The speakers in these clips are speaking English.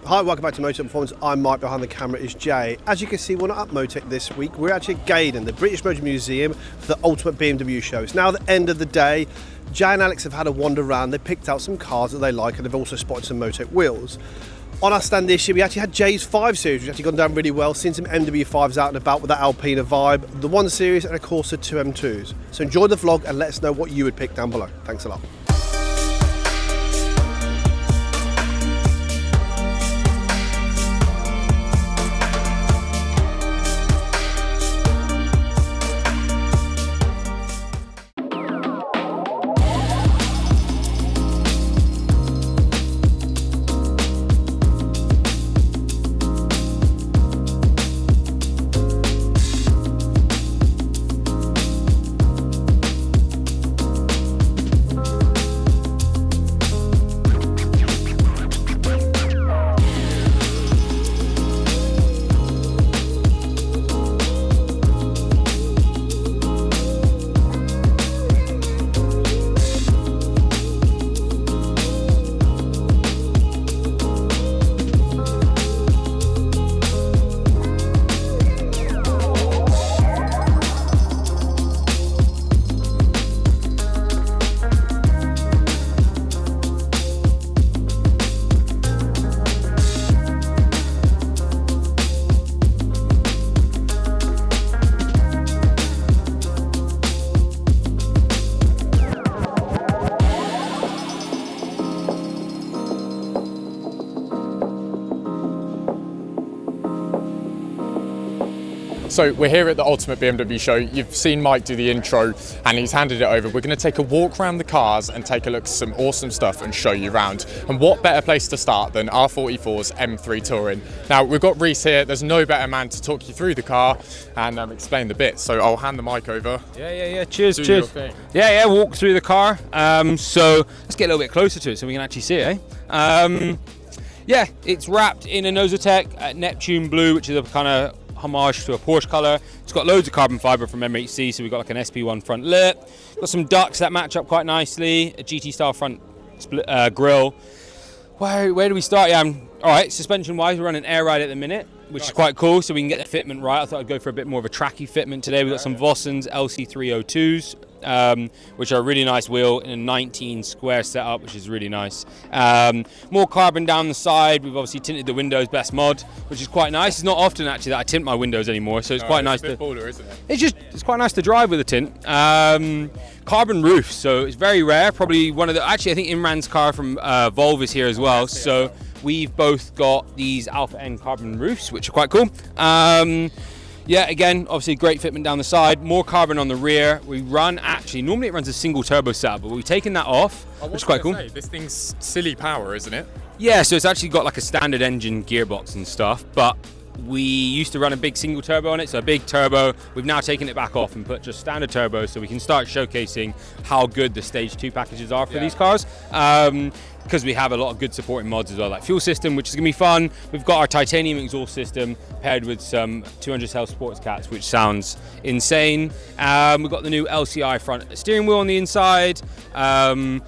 Hi, welcome back to Motech Performance. I'm Mike, behind the camera is Jay. As you can see, we're not at Motech this week. We're actually at Gaydon, the British Motor Museum, for the ultimate BMW show. It's now the end of the day. Jay and Alex have had a wander around. They picked out some cars that they like, and they've also spotted some Motech wheels. On our stand this year, we actually had Jay's 5 Series, which actually gone down really well. Seen some MW5s out and about with that Alpina vibe, the 1 Series, and of course the 2 M2s. So enjoy the vlog and let us know what you would pick down below. Thanks a lot. So we're here at the Ultimate BMW Show. You've seen Mike do the intro and he's handed it over. We're going to take a walk around the cars and take a look at some awesome stuff and show you around. And what better place to start than R44's M3 Touring. Now we've got Remus here. There's no better man to talk you through the car and explain the bits. So I'll hand the mic over. Yeah. Cheers. Yeah. Walk through the car. So let's get a little bit closer to it so we can actually see it. Yeah, it's wrapped in a Motech Neptune blue, which is a kind of homage to a Porsche colour. It's got loads of carbon fibre from MHC, so we've got like an SP1 front lip. Got some ducts that match up quite nicely. A GT style front split, grille. Where do we start? Yeah, all right. Suspension wise, we're running air ride at the minute, which is quite cool. So we can get the fitment right. I thought I'd go for a bit more of a tracky fitment today. We've got some Vossens LC302s. Which are a really nice wheel in a 19 square setup, which is really nice. More carbon down the side. We've obviously tinted the windows, best mod, which is quite nice. It's not often actually that I tint my windows anymore, so it's quite nice. It's a bit bolder, isn't it? It's quite nice to drive with a tint. Carbon roof, so it's very rare. Probably one of the. Actually, I think Imran's car from Volvo is here as well. So we've both got these Alpha N carbon roofs, which are quite cool. Yeah, again, obviously great fitment down the side, more carbon on the rear. We run, normally it runs a single turbo setup, but we've taken that off, which is quite cool. This thing's silly power, isn't it? Yeah, so it's actually got like a standard engine gearbox and stuff, but we used to run a big single turbo on it, so a big turbo. We've now taken it back off and put just standard turbo so we can start showcasing how good the Stage 2 packages are for these cars. Because we have a lot of good supporting mods as well, like fuel system, which is going to be fun. We've got our titanium exhaust system paired with some 200 cell sports cats, which sounds insane. We've got the new LCI front steering wheel on the inside. Yeah,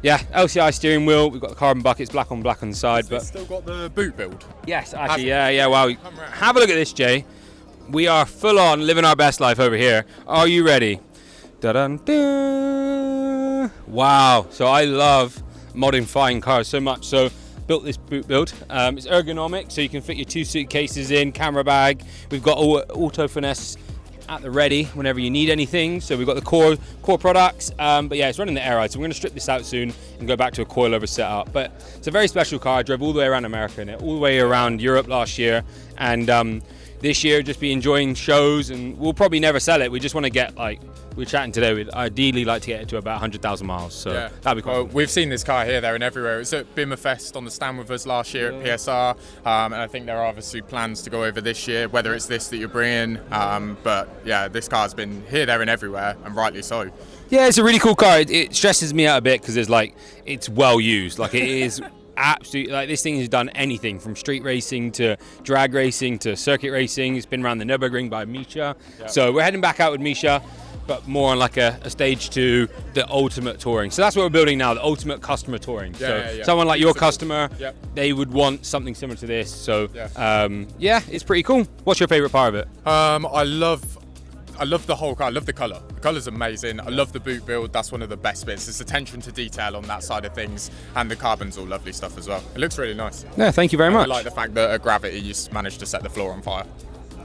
LCI steering wheel. We've got the carbon buckets, black on black on the side. But still got the boot build. Yes, actually, yeah. Wow, have a look at this, Jay. We are full on living our best life over here. Are you ready? Da-dun-dun. Wow. So I love modifying cars so much, so built this boot build. It's ergonomic, so you can fit your 2 suitcases in, camera bag. We've got auto finesse at the ready whenever you need anything. So we've got the core products, but yeah, it's running the air ride, so we're going to strip this out soon and go back to a coilover setup. But it's a very special car. I drove all the way around America in it, all the way around Europe last year, and this year just be enjoying shows, and we'll probably never sell it. We just want to get, like we were chatting today, we'd ideally like to get it to about 100,000 miles, so that'd be quite cool. We've seen this car here, there and everywhere. It was at Bimmerfest on the stand with us last year at PSR, and I think there are obviously plans to go over this year, whether it's this that you're bringing, but yeah, this car's been here, there and everywhere, and rightly so. Yeah, it's a really cool car. It stresses me out a bit because it's well used. Like, it is absolutely, like, this thing has done anything from street racing to drag racing to circuit racing. It's been around the Nürburgring by Misha. So we're heading back out with Misha. but more on like a stage 2, the ultimate touring. So that's what we're building now, the ultimate customer touring. Someone like your customer, they would want something similar to this. So yeah, it's pretty cool. What's your favorite part of it? I love the whole car. I love the colour. The colour's amazing. I love the boot build. That's one of the best bits. It's attention to detail on that side of things, and the carbon's all lovely stuff as well. It looks really nice. Yeah, thank you very much. I like the fact that at Gravity you managed to set the floor on fire.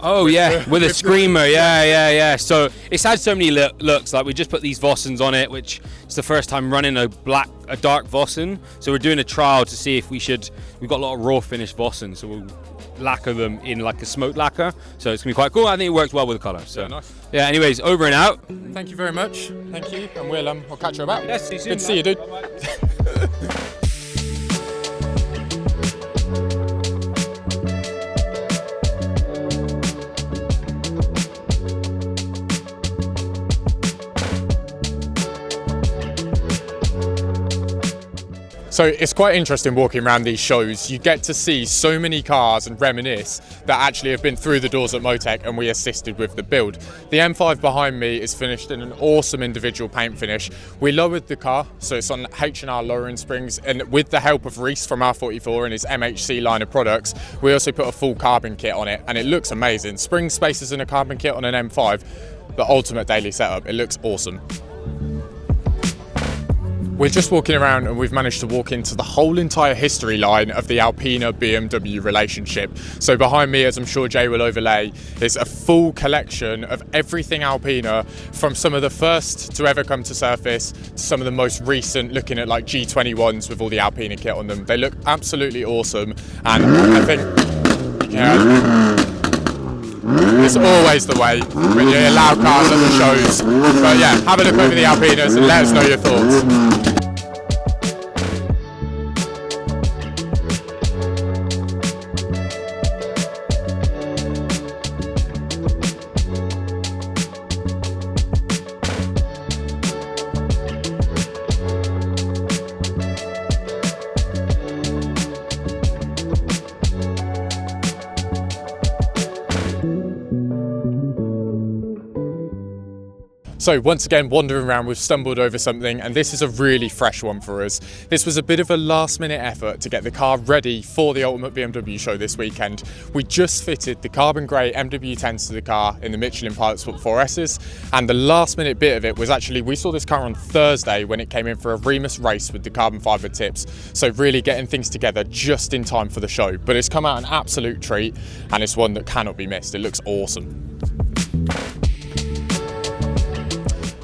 Oh yeah, with a screamer, yeah. So it's had so many looks. Like we just put these Vossens on it, which is the first time running a dark Vossen. So we're doing a trial to see if we should. We've got a lot of raw finish Vossens, so we'll lacquer them in like a smoke lacquer. So it's gonna be quite cool. I think it works well with the colour. So nice. Yeah. Anyways, over and out. Thank you very much. Thank you, and I'll catch you about. Yes, see you soon. Good to see you, dude. So it's quite interesting walking around these shows. You get to see so many cars and reminisce that actually have been through the doors at Motech, and we assisted with the build. The M5 behind me is finished in an awesome individual paint finish. We lowered the car, so it's on H&R lowering springs, and with the help of Remus from R44 and his MHC line of products, we also put a full carbon kit on it, and it looks amazing. Spring spacers in a carbon kit on an M5, the ultimate daily setup. It looks awesome. We're just walking around and we've managed to walk into the whole entire history line of the Alpina BMW relationship. So behind me, as I'm sure Jay will overlay, is a full collection of everything Alpina, from some of the first to ever come to surface to some of the most recent, looking at like G21s with all the Alpina kit on them. They look absolutely awesome, and I think it's always the way when you allow cars at the shows. But yeah, have a look over the Alpinas and let us know your thoughts. So once again, wandering around, we've stumbled over something, and this is a really fresh one for us. This was a bit of a last minute effort to get the car ready for the Ultimate BMW Show this weekend. We just fitted the carbon grey MW10s to the car in the Michelin Pilot Sport 4Ss, and the last minute bit of it was actually, we saw this car on Thursday when it came in for a Remus race with the carbon fibre tips. So really getting things together just in time for the show. But it's come out an absolute treat, and it's one that cannot be missed. It looks awesome.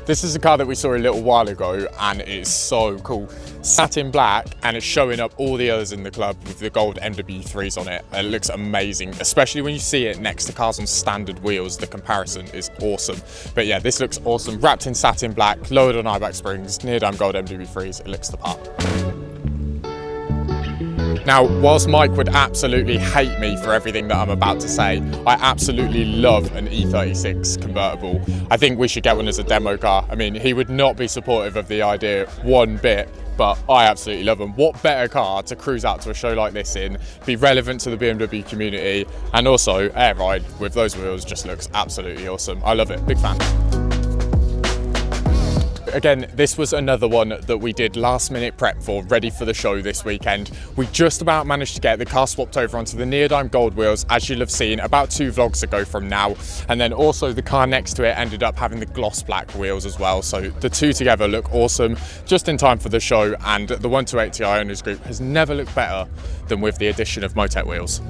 This is a car that we saw a little while ago, and it's so cool. Satin Black, and it's showing up all the others in the club with the gold M-W3s on it. It looks amazing, especially when you see it next to cars on standard wheels. The comparison is awesome. But yeah, this looks awesome. Wrapped in satin black, lowered on eyeback springs, Neodyme gold M-W3s. It looks the part. Now, whilst Mike would absolutely hate me for everything that I'm about to say, I absolutely love an E36 convertible. I think we should get one as a demo car. I mean, he would not be supportive of the idea one bit, but I absolutely love them. What better car to cruise out to a show like this in, be relevant to the BMW community, and also air ride with those wheels just looks absolutely awesome. I love it, big fan. Again, this was another one that we did last minute prep for, ready for the show this weekend. We just about managed to get the car swapped over onto the Neodyme gold wheels, as you'll have seen about 2 vlogs ago from now. And then also the car next to it ended up having the gloss black wheels as well. So the two together look awesome, just in time for the show. And the 128 Ti owners group has never looked better than with the addition of Motech wheels.